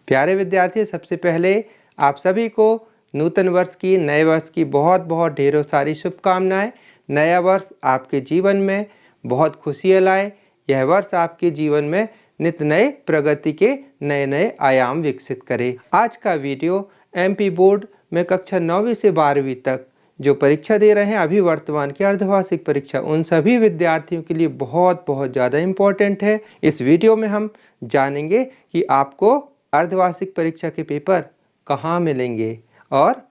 प्यारे विद्यार्थी, सबसे पहले आप सभी को नूतन वर्ष की, नए वर्ष की बहुत बहुत ढेरों सारी शुभकामनाएं। नया वर्ष आपके जीवन में बहुत खुशियाँ लाए। यह वर्ष आपके जीवन में नित नए प्रगति के नए नए आयाम विकसित करे। आज का वीडियो एमपी बोर्ड में कक्षा 9वीं से 12वीं तक जो परीक्षा दे रहे हैं अभी वर्तमान की अर्धवार्षिक परीक्षा, उन सभी विद्यार्थियों के लिए बहुत बहुत ज़्यादा इम्पोर्टेंट है। इस वीडियो में हम जानेंगे कि आपको अर्धवार्षिक परीक्षा के पेपर कहाँ मिलेंगे और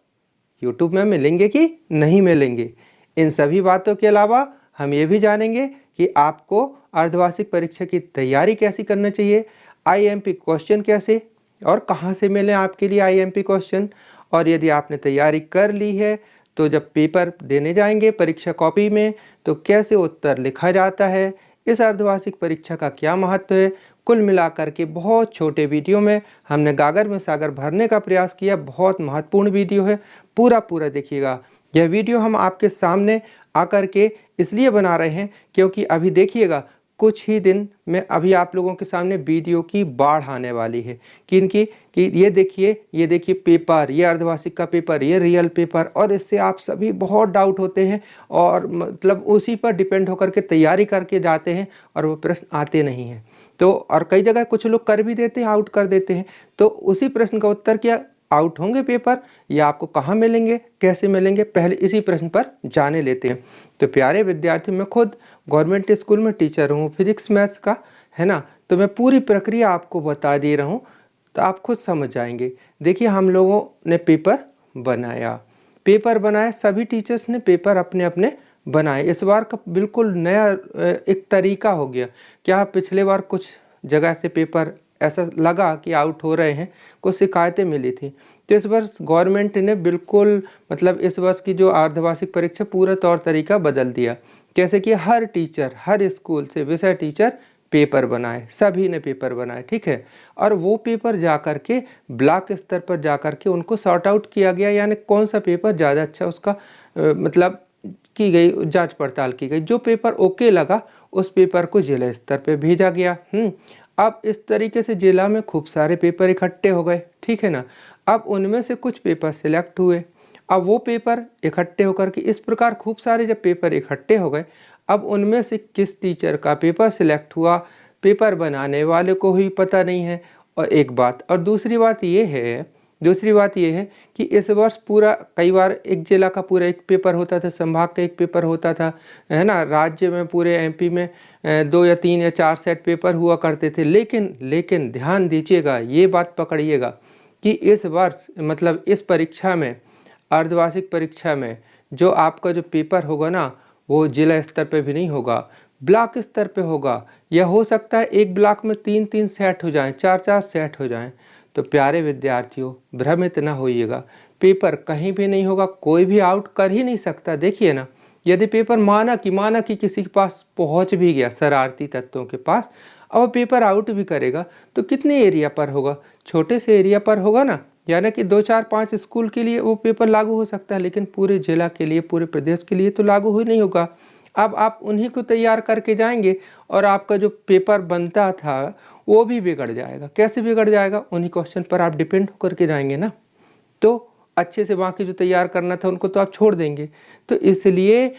YouTube में मिलेंगे कि नहीं मिलेंगे। इन सभी बातों के अलावा हम ये भी जानेंगे कि आपको अर्धवार्षिक परीक्षा की तैयारी कैसे करना चाहिए, IMP क्वेश्चन कैसे और कहाँ से मिले आपके लिए IMP क्वेश्चन, और यदि आपने तैयारी कर ली है तो जब पेपर देने जाएंगे परीक्षा कॉपी में तो कैसे उत्तर लिखा जाता है, इस अर्धवार्षिक परीक्षा का क्या महत्व है। कुल मिलाकर के बहुत छोटे वीडियो में हमने गागर में सागर भरने का प्रयास किया। बहुत महत्वपूर्ण वीडियो है, पूरा देखिएगा। यह वीडियो हम आपके सामने आकर के इसलिए बना रहे हैं क्योंकि अभी देखिएगा कुछ ही दिन में अभी आप लोगों के सामने वीडियो की बाढ़ आने वाली है। कि ये देखिए पेपर, ये अर्धवार्षिक का पेपर, ये रियल पेपर, और इससे आप सभी बहुत डाउट होते हैं और मतलब उसी पर डिपेंड होकर के तैयारी करके जाते हैं और वो प्रश्न आते नहीं हैं। तो और कई जगह कुछ लोग कर भी देते हैं, आउट कर देते हैं। तो उसी प्रश्न का उत्तर क्या आउट होंगे पेपर या आपको कहाँ मिलेंगे, कैसे मिलेंगे, पहले इसी प्रश्न पर जाने लेते हैं। तो प्यारे विद्यार्थी, मैं खुद गवर्नमेंट स्कूल में टीचर हूँ फिजिक्स मैथ्स का, है ना, तो मैं पूरी प्रक्रिया आपको बता दे रहा हूँ तो आप खुद समझ जाएंगे। देखिए, हम लोगों ने पेपर बनाया, सभी टीचर्स ने पेपर अपने अपने बनाए। इस बार का बिल्कुल नया एक तरीका हो गया। क्या पिछले बार कुछ जगह से पेपर ऐसा लगा कि आउट हो रहे हैं, कुछ शिकायतें मिली थी, तो इस वर्ष गवर्नमेंट ने बिल्कुल मतलब इस वर्ष की जो अर्धवार्षिक परीक्षा पूरा तौर तरीका बदल दिया। जैसे कि हर टीचर, हर स्कूल से विषय टीचर पेपर बनाए, सभी ने पेपर बनाए, ठीक है। और वो पेपर जा कर के ब्लॉक स्तर पर जा कर के उनको सॉर्ट आउट किया गया, यानी कौन सा पेपर ज़्यादा अच्छा उसका मतलब की गई जांच पड़ताल की गई। जो पेपर ओके लगा उस पेपर को जिला स्तर पे भेजा गया। अब इस तरीके से जिला में खूब सारे पेपर इकट्ठे हो गए, ठीक है ना। अब उनमें से कुछ पेपर सिलेक्ट हुए। अब वो पेपर इकट्ठे होकर के इस प्रकार खूब सारे जब पेपर इकट्ठे हो गए, अब उनमें से किस टीचर का पेपर सिलेक्ट हुआ पेपर बनाने वाले को ही पता नहीं है। और एक बात, और दूसरी बात ये है कि इस वर्ष पूरा, कई बार एक जिला का पूरा एक पेपर होता था, संभाग का एक पेपर होता था, है ना। राज्य में पूरे MP में 2 या 3 या 4 सेट पेपर हुआ करते थे। लेकिन ध्यान दीजिएगा, ये बात पकड़िएगा कि इस वर्ष मतलब इस परीक्षा में, अर्धवार्षिक परीक्षा में जो आपका जो पेपर होगा ना, वो जिला स्तर पे भी नहीं होगा, ब्लॉक स्तर पे होगा। यह हो सकता है एक ब्लॉक में 3-3 सेट हो जाएं, 4-4 सेट हो जाएं। तो प्यारे विद्यार्थियों, भ्रमित न होइएगा, पेपर कहीं भी नहीं होगा, कोई भी आउट कर ही नहीं सकता। देखिए ना, यदि पेपर माना कि किसी के पास पहुंच भी गया, शरारती तत्वों के पास, और पेपर आउट भी करेगा तो कितने एरिया पर होगा, छोटे से एरिया पर होगा ना, यानी कि 2-4-5 स्कूल के लिए वो पेपर लागू हो सकता है, लेकिन पूरे जिला के लिए, पूरे प्रदेश के लिए तो लागू ही नहीं होगा। अब आप उन्हीं को तैयार करके जाएंगे और आपका जो पेपर बनता था वो भी बिगड़ जाएगा। कैसे बिगड़ जाएगा? उन्हीं क्वेश्चन पर आप डिपेंड होकर के जाएंगे ना, तो अच्छे से बाकी जो तैयार करना था उनको तो आप छोड़ देंगे। तो इसलिए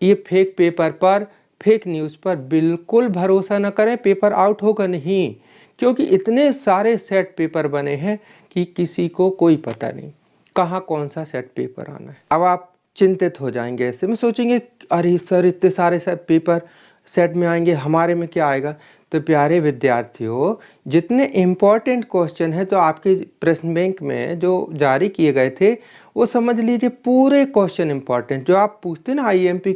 ये फेक पेपर पर, फेक न्यूज़ पर बिल्कुल भरोसा न करें। पेपर आउट होगा नहीं, क्योंकि इतने सारे सेट पेपर बने हैं कि किसी को कोई पता नहीं कहाँ कौन सा सेट पेपर आना है। अब आप चिंतित हो जाएंगे, ऐसे में सोचेंगे अरे सर इतने सारे सेट पेपर सेट में आएंगे, हमारे में क्या आएगा। तो प्यारे विद्यार्थियों, जितने इम्पोर्टेंट क्वेश्चन हैं तो आपके प्रश्न बैंक में जो जारी किए गए थे वो समझ लीजिए पूरे क्वेश्चन इम्पोर्टेंट। जो आप पूछते हैं ना IMP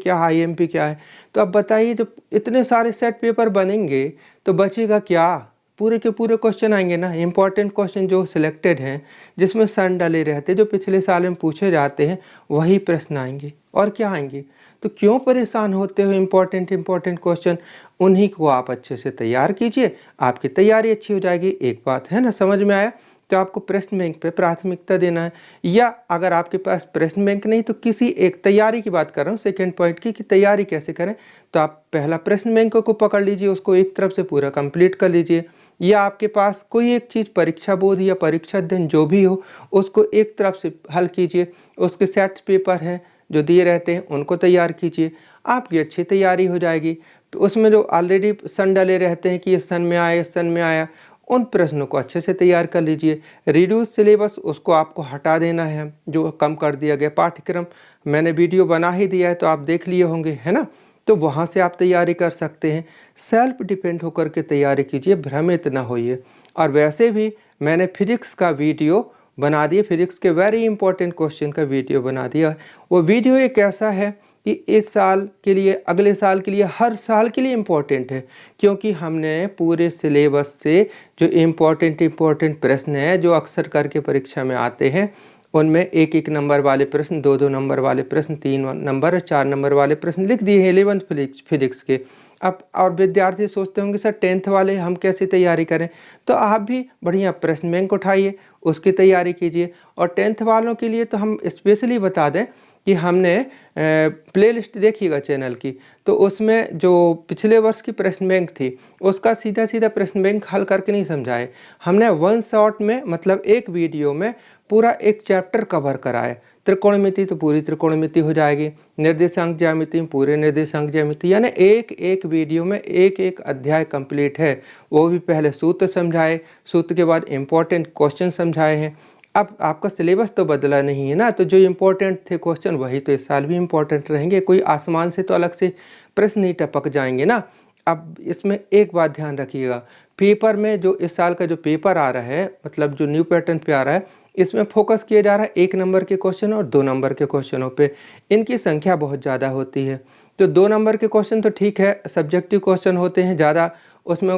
क्या है, तो आप बताइए जब इतने सारे सेट पेपर बनेंगे तो बचेगा क्या? पूरे के पूरे क्वेश्चन आएंगे ना, इम्पॉर्टेंट क्वेश्चन जो सिलेक्टेड हैं, जिसमें सन डले रहते, जो पिछले साल में पूछे जाते हैं, वही प्रश्न आएंगे। और क्या आएंगे? तो क्यों परेशान होते हो? इम्पॉर्टेंट क्वेश्चन उन्हीं को आप अच्छे से तैयार कीजिए, आपकी तैयारी अच्छी हो जाएगी। एक बात है ना, समझ में आया? तो आपको प्रश्न बैंक पे प्राथमिकता देना है, या अगर आपके पास प्रश्न बैंक नहीं तो किसी एक तैयारी की बात कर रहा हूँ, सेकंड पॉइंट की, कि तैयारी कैसे करें। तो आप पहला प्रश्न बैंक को पकड़ लीजिए, उसको एक तरफ से पूरा कंप्लीट कर लीजिए। या आपके पास कोई एक चीज़ परीक्षा बोर्ड या परीक्षा दिन जो भी हो उसको एक तरफ से हल कीजिए। उसके सेट पेपर हैं जो दिए रहते हैं उनको तैयार कीजिए, आपकी अच्छी तैयारी हो जाएगी। तो उसमें जो ऑलरेडी सन डले रहते हैं कि ये सन में आया, इस सन में आया, उन प्रश्नों को अच्छे से तैयार कर लीजिए। रिड्यूस सिलेबस उसको आपको हटा देना है, जो कम कर दिया गया पाठ्यक्रम मैंने वीडियो बना ही दिया है तो आप देख लिए होंगे, है ना। तो वहाँ से आप तैयारी कर सकते हैं। सेल्फ डिपेंड होकर के तैयारी कीजिए, भ्रमित ना होइए। और वैसे भी मैंने फिजिक्स का वीडियो बना दिया, फिजिक्स के वेरी इंपॉर्टेंट क्वेश्चन का वीडियो बना दिया। वो वीडियो एक ऐसा है कि इस साल के लिए, अगले साल के लिए, हर साल के लिए इम्पोर्टेंट है, क्योंकि हमने पूरे सिलेबस से जो इम्पोर्टेंट प्रश्न हैं जो अक्सर करके परीक्षा में आते हैं, उनमें 1-1 नंबर वाले प्रश्न, 2-2 नंबर वाले प्रश्न, 3 नंबर और 4 नंबर वाले प्रश्न लिख दिए हैं 11th फिजिक्स के। अब और विद्यार्थी सोचते होंगे सर 10th वाले हम कैसे तैयारी करें, तो आप भी बढ़िया प्रश्न बैंक उठाइए, उसकी तैयारी कीजिए। और 10th वालों के लिए तो हम स्पेशली बता दें कि हमने प्लेलिस्ट देखिएगा चैनल की, तो उसमें जो पिछले वर्ष की प्रश्न बैंक थी उसका सीधा सीधा प्रश्न बैंक हल करके नहीं समझाए, हमने वन शॉट में, मतलब एक वीडियो में पूरा एक चैप्टर कवर कराए। त्रिकोणमिति तो पूरी त्रिकोणमिति हो जाएगी, निर्देशांक ज्यामिति में पूरे निर्देशांक ज्यामिति, यानी एक एक वीडियो में एक एक अध्याय कंप्लीट है। वो भी पहले सूत्र समझाए, सूत्र के बाद इम्पोर्टेंट क्वेश्चन समझाए हैं। अब आपका सिलेबस तो बदला नहीं है ना, तो जो इम्पोर्टेंट थे क्वेश्चन वही तो इस साल भी इम्पोर्टेंट रहेंगे, कोई आसमान से तो अलग से प्रश्न नहीं टपक जाएंगे ना। अब इसमें एक बात ध्यान रखिएगा, पेपर में जो इस साल का जो पेपर आ रहा है, मतलब जो न्यू पैटर्न पे आ रहा है, इसमें फोकस किया जा रहा है 1 नंबर के क्वेश्चन और 2 नंबर के क्वेश्चनों पे। इनकी संख्या बहुत ज़्यादा होती है, तो 2 नंबर के क्वेश्चन तो ठीक है, सब्जेक्टिव क्वेश्चन होते हैं, ज़्यादा उसमें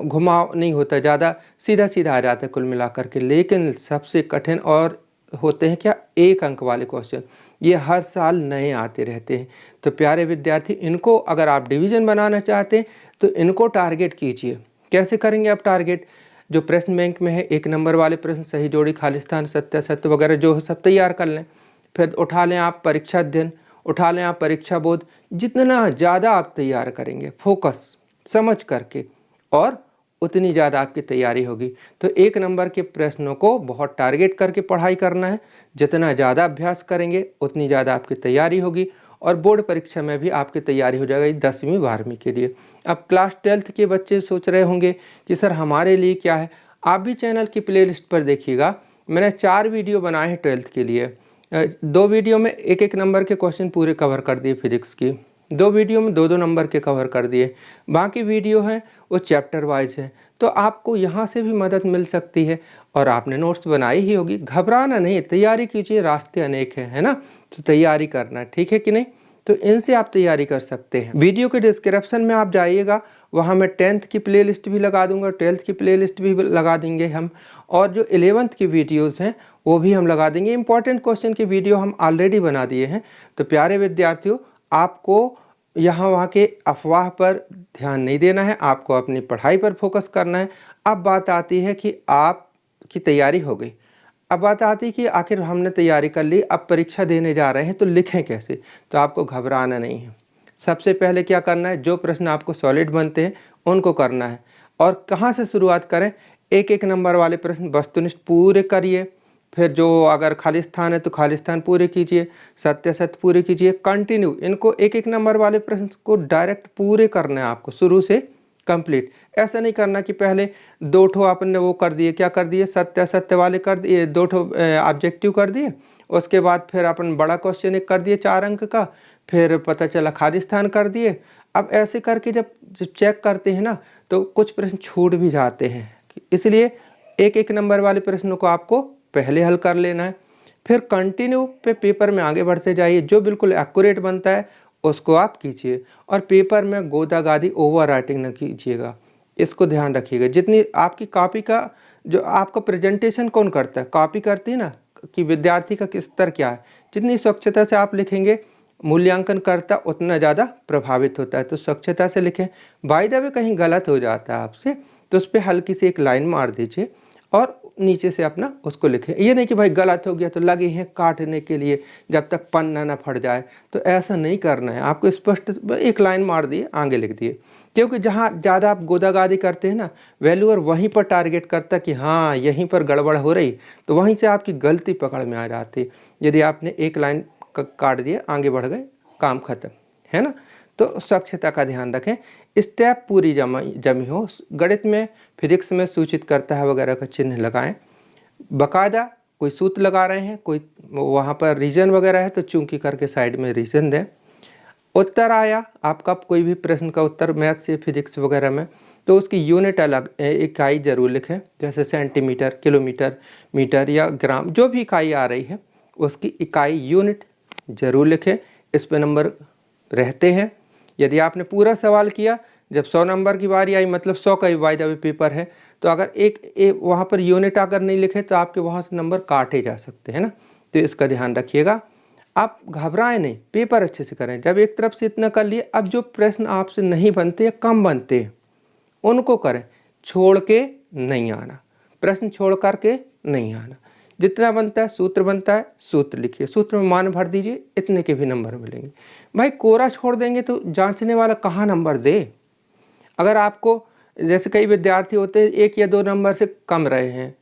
घुमाव नहीं होता, ज़्यादा सीधा सीधा आ जाता है कुल मिलाकर के। लेकिन सबसे कठिन और होते हैं क्या, 1 अंक वाले क्वेश्चन, ये हर साल नए आते रहते हैं। तो प्यारे विद्यार्थी, इनको अगर आप डिवीज़न बनाना चाहते हैं तो इनको टारगेट कीजिए। कैसे करेंगे आप टारगेट, जो प्रश्न बैंक में है 1 नंबर वाले प्रश्न, सही जोड़ी, खालिस्तान, सत्यासत्य वगैरह जो सब तैयार कर लें। फिर उठा लें आप परीक्षा अध्ययन, उठा लें आप परीक्षा बोध। जितना ज़्यादा आप तैयार करेंगे फोकस समझ करके, और उतनी ज़्यादा आपकी तैयारी होगी। तो 1 नंबर के प्रश्नों को बहुत टारगेट करके पढ़ाई करना है। जितना ज़्यादा अभ्यास करेंगे उतनी ज़्यादा आपकी तैयारी होगी, और बोर्ड परीक्षा में भी आपकी तैयारी हो जाएगी 10वीं 12वीं के लिए। अब क्लास 12th के बच्चे सोच रहे होंगे कि सर हमारे लिए क्या है, आप भी चैनल की प्लेलिस्ट पर देखिएगा, मैंने 4 वीडियो बनाए हैं 12th के लिए। 2 वीडियो में 1-1 नंबर के क्वेश्चन पूरे कवर कर दिए फिजिक्स की, 2 वीडियो में 2-2 नंबर के कवर कर दिए, बाकी वीडियो हैं वो चैप्टर वाइज है। तो आपको यहाँ से भी मदद मिल सकती है, और आपने नोट्स बनाई ही होगी। घबराना नहीं, तैयारी कीजिए, रास्ते अनेक हैं, है ना। तो तैयारी करना, ठीक है कि नहीं। तो इनसे आप तैयारी कर सकते हैं। वीडियो के डिस्क्रिप्शन में आप जाइएगा, वहाँ मैं 10th की प्लेलिस्ट भी लगा दूंगा, 12th की प्लेलिस्ट भी लगा देंगे हम, और जो 11th की वीडियोस हैं वो भी हम लगा देंगे। इंपॉर्टेंट क्वेश्चन की वीडियो हम ऑलरेडी बना दिए हैं। तो प्यारे विद्यार्थियों, आपको यहाँ वहाँ के अफवाह पर ध्यान नहीं देना है, आपको अपनी पढ़ाई पर फोकस करना है। अब बात आती है कि आपकी तैयारी हो गई, अब बात आती है कि आखिर हमने तैयारी कर ली, अब परीक्षा देने जा रहे हैं तो लिखें कैसे। तो आपको घबराना नहीं है। सबसे पहले क्या करना है, जो प्रश्न आपको सॉलिड बनते हैं उनको करना है। और कहाँ से शुरुआत करें, 1-1 नंबर वाले प्रश्न वस्तुनिष्ठ पूरे करिए। फिर जो अगर खालिस्तान है तो खालिस्तान पूरे कीजिए, सत्यासत्य पूरे कीजिए, कंटिन्यू इनको 1-1 नंबर वाले प्रश्न को डायरेक्ट पूरे करना है आपको, शुरू से कंप्लीट। ऐसा नहीं करना कि पहले 2 ठो आपने वो कर दिए, क्या कर दिए, सत्यासत्य वाले कर दिए, 2 ठो ऑब्जेक्टिव कर दिए, उसके बाद फिर अपन बड़ा क्वेश्चन एक कर दिए 4 अंक का, फिर पता चला खालिस्तान कर दिए। अब ऐसे करके जब चेक करते हैं ना तो कुछ प्रश्न छूट भी जाते हैं, इसलिए 1-1 नंबर वाले प्रश्नों को आपको पहले हल कर लेना है। फिर कंटिन्यू पे पेपर में आगे बढ़ते जाइए, जो बिल्कुल एक्यूरेट बनता है उसको आप कीजिए, और पेपर में गोदागादी ओवर राइटिंग न कीजिएगा, इसको ध्यान रखिएगा। जितनी आपकी कॉपी का जो आपका प्रेजेंटेशन कौन करता है, कॉपी करती है ना, कि विद्यार्थी का किस स्तर क्या है, जितनी स्वच्छता से आप लिखेंगे मूल्यांकन करता उतना ज़्यादा प्रभावित होता है। तो स्वच्छता से लिखें। बाय द वे कहीं गलत हो जाता है आपसे तो उस पर हल्की सी एक लाइन मार दीजिए और नीचे से अपना उसको लिखें। ये नहीं कि भाई गलत हो गया तो लगे हैं काटने के लिए जब तक पन्ना ना फट जाए, तो ऐसा नहीं करना है आपको। स्पष्ट एक लाइन मार दिए, आगे लिख दिए। क्योंकि जहाँ ज़्यादा आप गोदागादी करते हैं ना, वैल्यूअर वहीं पर टारगेट करता है कि हाँ यहीं पर गड़बड़ हो रही, तो वहीं से आपकी गलती पकड़ में आ जाती। यदि आपने एक लाइन काट दिया, आगे बढ़ गए, काम खत्म, है ना। तो स्वच्छता का ध्यान रखें, स्टेप पूरी जमी हो। गणित में, फिजिक्स में सूचित करता है वगैरह का चिन्ह लगाएं। बाकायदा कोई सूत्र लगा रहे हैं, कोई वहाँ पर रीजन वगैरह है तो चूंकि करके साइड में रीजन दें। उत्तर आया आपका कोई भी प्रश्न का उत्तर मैथ से, फिजिक्स वगैरह में, तो उसकी यूनिट अलग, इकाई जरूर लिखें, जैसे सेंटीमीटर, किलोमीटर, मीटर या ग्राम, जो भी इकाई आ रही है उसकी इकाई यूनिट जरूर लिखें। इस पे नंबर रहते हैं। यदि आपने पूरा सवाल किया, जब 100 नंबर की बारी आई, मतलब 100 का बाय द वे पेपर है, तो अगर एक वहाँ पर यूनिट अगर नहीं लिखे तो आपके वहाँ से नंबर काटे जा सकते हैं ना। तो इसका ध्यान रखिएगा। आप घबराएं नहीं, पेपर अच्छे से करें। जब एक तरफ से इतना कर लिए, अब जो प्रश्न आपसे नहीं बनते या कम बनते हैं उनको करें, छोड़ के नहीं आना, प्रश्न छोड़ करके नहीं आना। जितना बनता है, सूत्र बनता है, सूत्र लिखिए, सूत्र में मान भर दीजिए, इतने के भी नंबर मिलेंगे। भाई कोरा छोड़ देंगे तो जांचने वाला कहाँ नंबर दे। अगर आपको, जैसे कई विद्यार्थी होते हैं 1 या 2 नंबर से कम रहे हैं,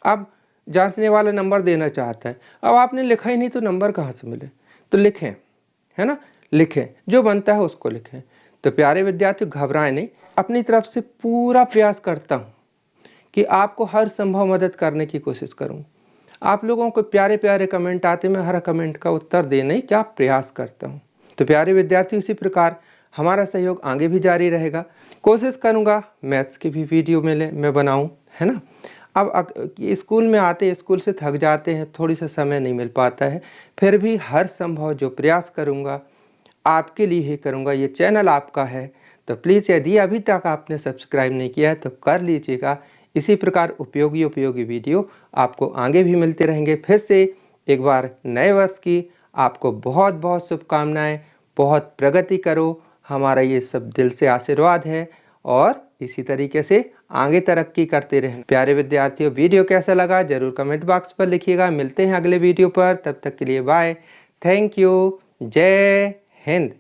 अब जांचने वाला नंबर देना चाहता है, अब आपने लिखा ही नहीं तो नंबर कहाँ से मिले। तो लिखें, है ना, लिखें, जो बनता है उसको लिखें। तो प्यारे विद्यार्थी घबराएं नहीं, अपनी तरफ से पूरा प्रयास करता हूँ कि आपको हर संभव मदद करने की कोशिश करूँ। आप लोगों को प्यारे प्यारे कमेंट आते, मैं हर कमेंट का उत्तर देने का प्रयास करता हूँ। तो प्यारे विद्यार्थी, इसी प्रकार हमारा सहयोग आगे भी जारी रहेगा। कोशिश करूँगा मैथ्स की भी वीडियो मैं बनाऊँ, है ना। अब स्कूल में आते, स्कूल से थक जाते हैं, थोड़ी सा समय नहीं मिल पाता है, फिर भी हर संभव जो प्रयास करूँगा आपके लिए ही करूँगा। ये चैनल आपका है, तो प्लीज़ यदि अभी तक आपने सब्सक्राइब नहीं किया है तो कर लीजिएगा। इसी प्रकार उपयोगी वीडियो आपको आगे भी मिलते रहेंगे। फिर से एक बार नए वर्ष की आपको बहुत बहुत शुभकामनाएं, बहुत प्रगति करो, हमारा ये सब दिल से आशीर्वाद है, और इसी तरीके से आगे तरक्की करते रहें। प्यारे विद्यार्थियों, वीडियो कैसा लगा जरूर कमेंट बॉक्स पर लिखिएगा। मिलते हैं अगले वीडियो पर, तब तक के लिए बाय, थैंक यू, जय हिंद।